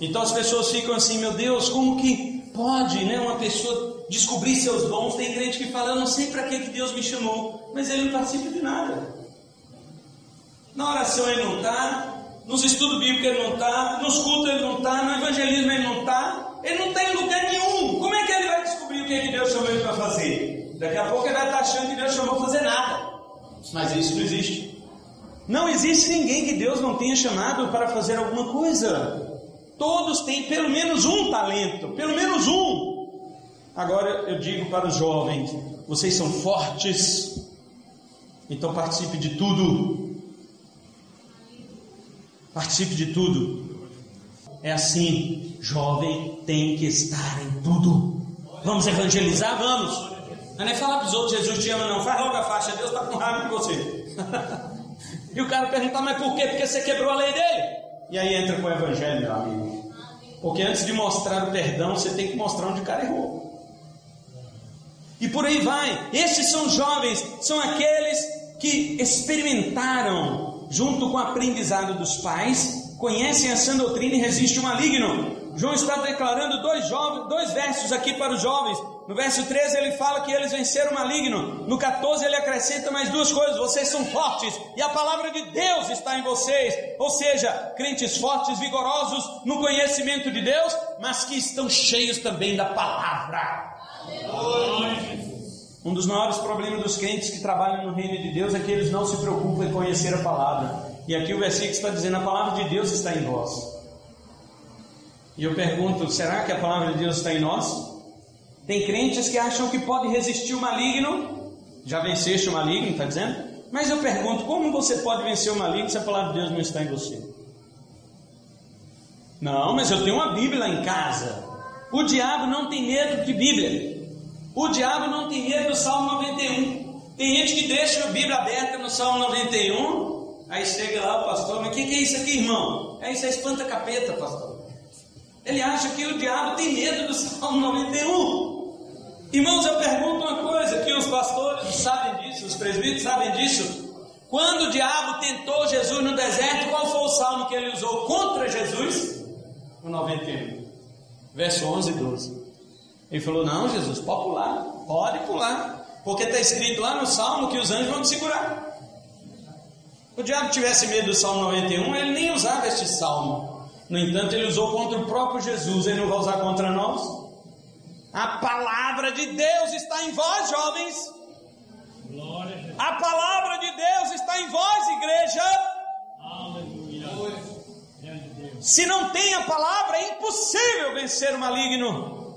Então as pessoas ficam assim: meu Deus, como que pode, né, uma pessoa descobrir seus dons? Tem crente que fala: eu não sei para que Deus me chamou, mas ele não participa de nada. Na oração ele não está, nos estudos bíblicos ele não está, nos cultos ele não está, no evangelismo ele não está, ele não está em lugar nenhum. Como é que ele vai descobrir o que Deus chamou ele para fazer? Daqui a pouco ele vai estar achando que Deus chamou para fazer nada. Mas isso não existe. Não existe ninguém que Deus não tenha chamado para fazer alguma coisa. Todos têm pelo menos um talento, pelo menos um. Agora eu digo para os jovens: vocês são fortes, então participe de tudo. Participe de tudo. É assim, jovem tem que estar em tudo. Vamos evangelizar? Vamos. Não é falar para os outros: Jesus te ama, não. Faz logo a faixa, Deus está com raiva de você. E o cara perguntar: mas por quê? Porque você quebrou a lei dele. E aí entra com o evangelho, meu amigo. Porque antes de mostrar o perdão, você tem que mostrar onde o cara errou. E por aí vai. Esses são jovens, são aqueles que experimentaram, junto com o aprendizado dos pais, conhecem a sã doutrina e resistem ao maligno. João está declarando dois versos aqui para os jovens. No verso 13 ele fala que eles venceram o maligno. No 14 ele acrescenta mais 2 coisas: vocês são fortes e a palavra de Deus está em vocês. Ou seja, crentes fortes, vigorosos no conhecimento de Deus, mas que estão cheios também da palavra. Um dos maiores problemas dos crentes que trabalham no reino de Deus é que eles não se preocupam em conhecer a palavra. E aqui o versículo está dizendo: a palavra de Deus está em vós. E eu pergunto: será que a palavra de Deus está em nós? Tem crentes que acham que pode resistir o maligno. Já venceste o maligno, está dizendo? Mas eu pergunto: como você pode vencer o maligno se a palavra de Deus não está em você? Não, mas eu tenho uma Bíblia lá em casa. O diabo não tem medo de Bíblia. O diabo não tem medo do Salmo 91. Tem gente que deixa a Bíblia aberta no Salmo 91. Aí chega lá o pastor: mas o que é isso aqui, irmão? Isso é espanta capeta, pastor. Ele acha que o diabo tem medo do Salmo 91. Irmãos, eu pergunto uma coisa, que os pastores sabem disso, os presbíteros sabem disso. Quando o diabo tentou Jesus no deserto, qual foi o salmo que ele usou contra Jesus? O 91, verso 11 e 12. Ele falou: não, Jesus, pode pular, porque está escrito lá no salmo que os anjos vão te segurar. Se o diabo tivesse medo do Salmo 91, ele nem usava este salmo. No entanto, ele usou contra o próprio Jesus. Ele não vai usar contra nós? A palavra de Deus está em vós, jovens. A palavra de Deus está em vós, igreja. Aleluia. Se não tem a palavra, é impossível vencer o maligno.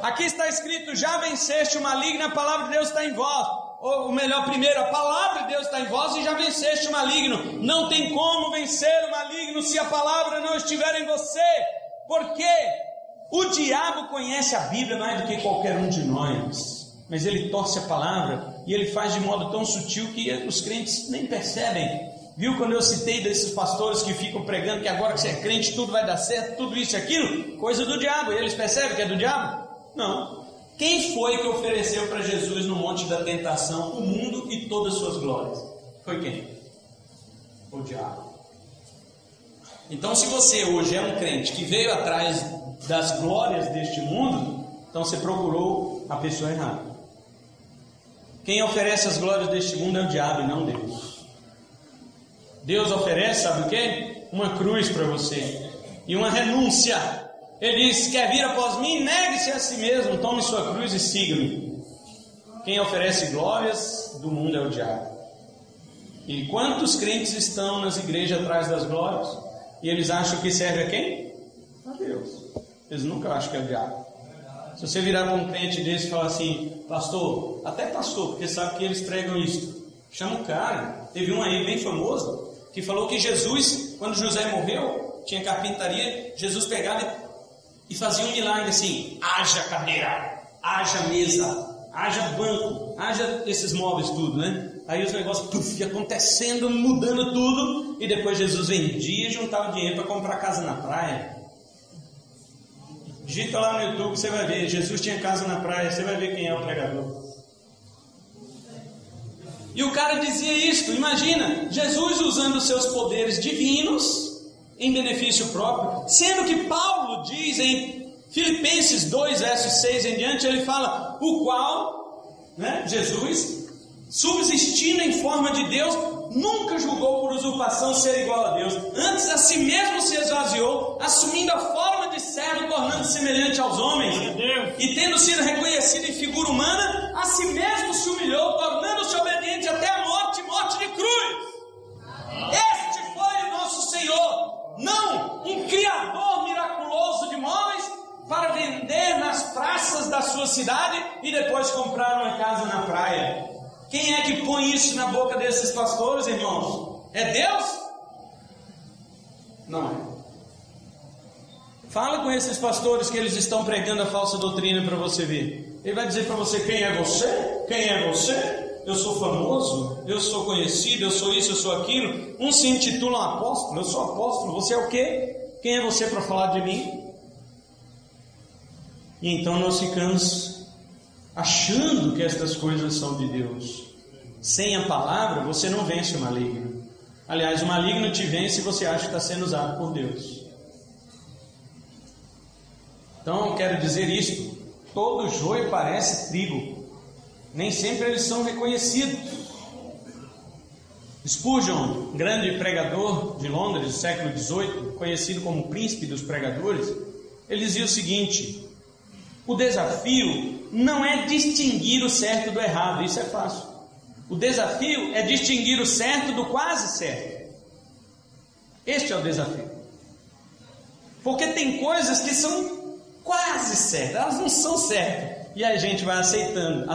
Aqui está escrito: já venceste o maligno, a palavra de Deus está em vós. Ou melhor, primeiro, a palavra de Deus está em vós e já venceste o maligno. Não tem como vencer o maligno se a palavra não estiver em você. Porque o diabo conhece a Bíblia mais do que qualquer um de nós, mas ele torce a palavra e ele faz de modo tão sutil que os crentes nem percebem. Viu quando eu citei desses pastores que ficam pregando que agora que você é crente tudo vai dar certo, tudo isso e aquilo? Coisa do diabo. Eles percebem que é do diabo? Não. Quem foi que ofereceu para Jesus no monte da tentação o mundo e todas as suas glórias? Foi quem? o diabo. Então, se você hoje é um crente que veio atrás das glórias deste mundo, então você procurou a pessoa errada. Quem oferece as glórias deste mundo é o diabo e não Deus. Deus oferece, sabe o quê? Uma cruz para você e uma renúncia. Ele diz: quer vir após mim? Negue-se a si mesmo, tome sua cruz e siga-me. Quem oferece glórias do mundo é o diabo. E quantos crentes estão nas igrejas atrás das glórias? E eles acham que serve a quem? A Deus. Eles nunca acham que é o diabo. Se você virar para um crente desse e falar assim: pastor, até pastor, porque sabe que eles pregam isso, chama o cara. Teve um aí bem famoso que falou que Jesus, quando José morreu, tinha carpintaria, Jesus pegava e fazia um milagre assim: haja cadeira, haja mesa, haja banco, haja esses móveis tudo, né? Aí os negócios ia acontecendo, mudando tudo, e depois Jesus vendia e juntava dinheiro para comprar casa na praia. Digita lá no YouTube, você vai ver, Jesus tinha casa na praia, você vai ver quem é o pregador. E o cara dizia isto, imagina, Jesus usando os seus poderes divinos em benefício próprio, sendo que Paulo diz em Filipenses 2, versos 6 em diante, ele fala: o qual, né, Jesus, subsistindo em forma de Deus, nunca julgou por usurpação ser igual a Deus, antes a si mesmo se esvaziou, assumindo a forma de servo, tornando-se semelhante aos homens, e tendo sido reconhecido em figura humana, a si mesmo se humilhou, tornando-se obediente até a morte, morte de cruz. Este foi o nosso Senhor, não um criador miraculoso de móveis para vender nas praças da sua cidade e depois comprar uma casa na praia. Quem é que põe isso na boca desses pastores, irmãos? É Deus? Não é. Fala com esses pastores que eles estão pregando a falsa doutrina para você ver. Ele vai dizer para você: quem é você? Quem é você? Eu sou famoso, eu sou conhecido, eu sou isso, eu sou aquilo. Um se intitula um apóstolo, eu sou apóstolo. Você é o quê? Quem é você para falar de mim? E então nós ficamos achando que estas coisas são de Deus. Sem a palavra você não vence o maligno. Aliás, o maligno te vence se você acha que está sendo usado por Deus. Então eu quero dizer isto: todo joio parece trigo, nem sempre eles são reconhecidos. Spurgeon, grande pregador de Londres do século XVIII, conhecido como o príncipe dos pregadores, ele dizia o seguinte: o desafio não é distinguir o certo do errado, isso é fácil. O desafio é distinguir o certo do quase certo. Este é o desafio. Porque tem coisas que são quase certas, elas não são certas. E a gente vai aceitando.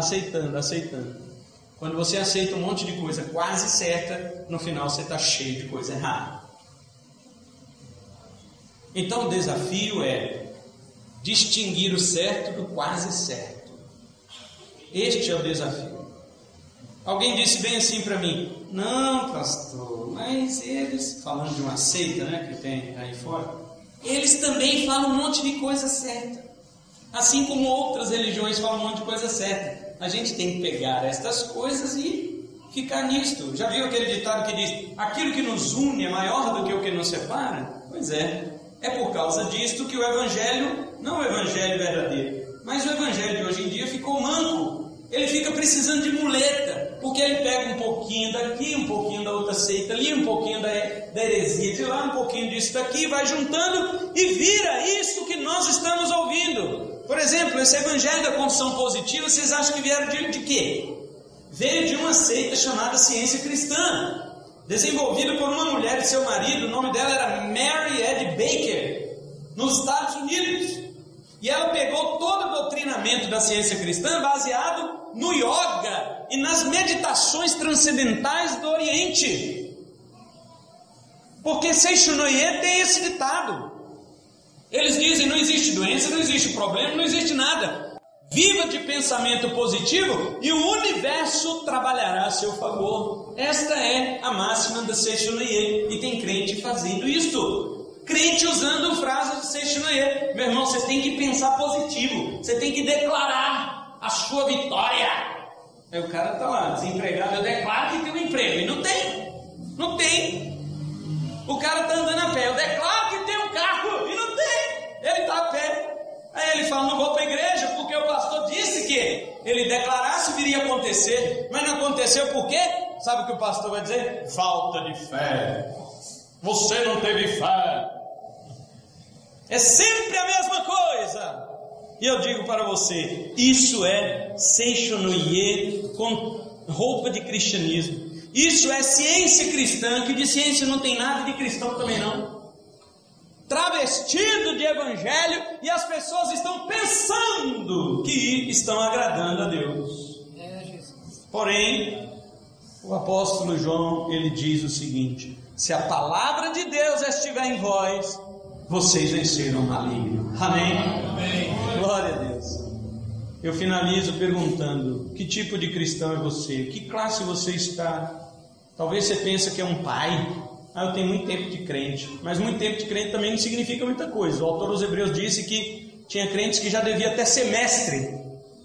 Quando você aceita um monte de coisa quase certa, no final você está cheio de coisa errada. Então o desafio é distinguir o certo do quase certo. Este é o desafio. Alguém disse bem assim para mim: não, pastor, mas eles, falando de uma seita, né, que tem aí fora, eles também falam um monte de coisa certa, assim como outras religiões falam um monte de coisa certa. A gente tem que pegar estas coisas e ficar nisto. Já viu aquele ditado que diz: aquilo que nos une é maior do que o que nos separa? Pois é por causa disto que o evangelho, não o evangelho verdadeiro, mas o evangelho de hoje em dia ficou manco. Ele fica precisando de muleta, porque ele pega um pouquinho daqui, um pouquinho da outra seita ali, um pouquinho da heresia de lá, um pouquinho disso daqui, vai juntando e vira isso que nós estamos ouvindo. Por exemplo, esse evangelho da confissão positiva, vocês acham que vieram de quê? Veio de uma seita chamada Ciência Cristã, desenvolvida por uma mulher e seu marido. O nome dela era Mary Ed Baker, nos Estados Unidos. E ela pegou todo o doutrinamento da ciência cristã baseado no yoga e nas meditações transcendentais do Oriente. Porque Seishonoye tem esse ditado. Eles dizem: não existe doença, não existe problema, não existe nada. Viva de pensamento positivo e o universo trabalhará a seu favor. Esta é a máxima da Seishonoye. E tem crente fazendo isto. Crente usando frases de Seishonoye. Meu irmão, você tem que pensar positivo. Você tem que declarar a sua vitória. Aí o cara está lá, desempregado. Eu declaro que tem um emprego. E não tem. ele declarasse viria a acontecer, mas não aconteceu por quê? Sabe o que o pastor vai dizer? Falta de fé. Você não teve fé. É sempre a mesma coisa. E eu digo para você, isso é seixonoye com roupa de cristianismo. Isso é ciência cristã, que de ciência não tem nada, de cristão também não. Travestido de evangelho, e as pessoas estão pensando que estão agradando a Deus. Porém, o apóstolo João, ele diz o seguinte: se a palavra de Deus estiver em vós, vocês venceram o maligno. Amém? Amém. Glória a Deus. Eu finalizo perguntando: que tipo de cristão é você? Que classe você está? Talvez você pense que é um pai. Eu tenho muito tempo de crente. Mas muito tempo de crente também não significa muita coisa. O autor aos Hebreus disse que tinha crentes que já devia até semestre,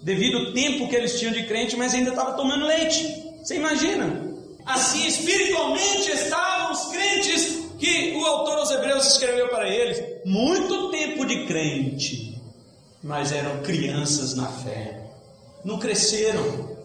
devido ao tempo que eles tinham de crente, mas ainda estava tomando leite. Você imagina? Assim espiritualmente estavam os crentes que o autor aos Hebreus escreveu para eles. Muito tempo de crente, mas eram crianças na fé, não cresceram.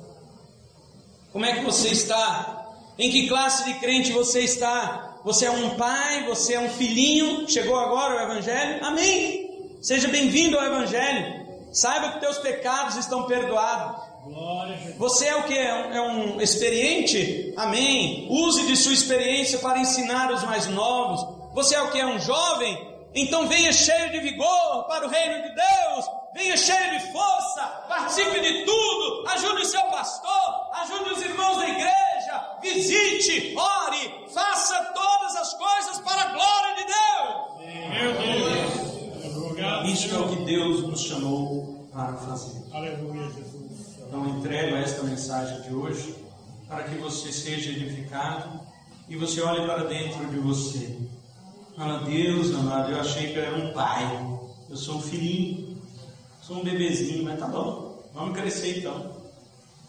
Como é que você está? Em que classe de crente você está? Você é um pai? Você é um filhinho? Chegou agora o Evangelho? Amém! Seja bem-vindo ao Evangelho. Saiba que teus pecados estão perdoados. Você é o que? É um experiente? Amém! Use de sua experiência para ensinar os mais novos. Você é o que? É um jovem? Então venha cheio de vigor para o reino de Deus. Venha cheio de força, participe de tudo, ajude o seu pastor, ajude os irmãos da igreja, visite, ore, faça todas as coisas para a glória de Deus. Isso é o que Deus nos chamou para fazer. Aleluia, Jesus. Então entrego esta mensagem de hoje para que você seja edificado e você olhe para dentro de você. Fala: Deus amado, eu achei que eu era um pai, eu sou um filhinho. Sou um bebezinho, mas tá bom, vamos crescer então.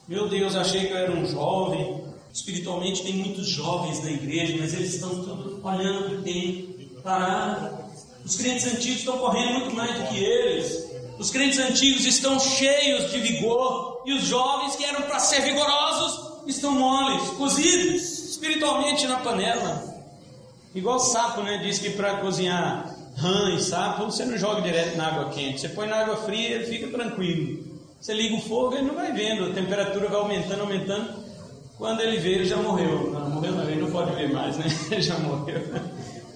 Meu Deus, achei que eu era um jovem. Espiritualmente tem muitos jovens na igreja, mas eles estão todos olhando para o tempo, parados. Os crentes antigos estão correndo muito mais do que eles. Os crentes antigos estão cheios de vigor, e os jovens que eram para ser vigorosos estão moles, cozidos espiritualmente na panela. Igual sapo, né? Diz que para cozinhar rã e sapo, você não joga direto na água quente, você põe na água fria e ele fica tranquilo. Você liga o fogo, ele não vai vendo, a temperatura vai aumentando, aumentando. Quando ele vê, ele já morreu. Não, morreu não, ele não pode ver mais, né? Ele já morreu.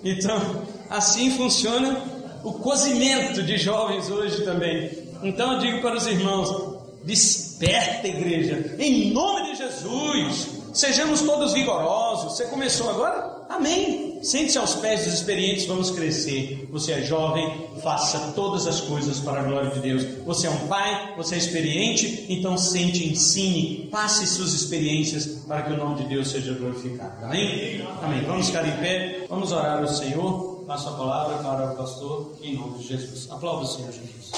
Então, assim funciona o cozimento de jovens hoje também. Então eu digo para os irmãos: desperta, igreja, em nome de Jesus, sejamos todos vigorosos. Você começou agora? Amém. Sente-se aos pés dos experientes, vamos crescer. Você é jovem, faça todas as coisas para a glória de Deus. Você é um pai, você é experiente, então sente, ensine, passe suas experiências para que o nome de Deus seja glorificado. Amém? Amém. Vamos ficar em pé, vamos orar ao Senhor. Passo a palavra para o pastor, em nome de Jesus. Aplauda o Senhor Jesus.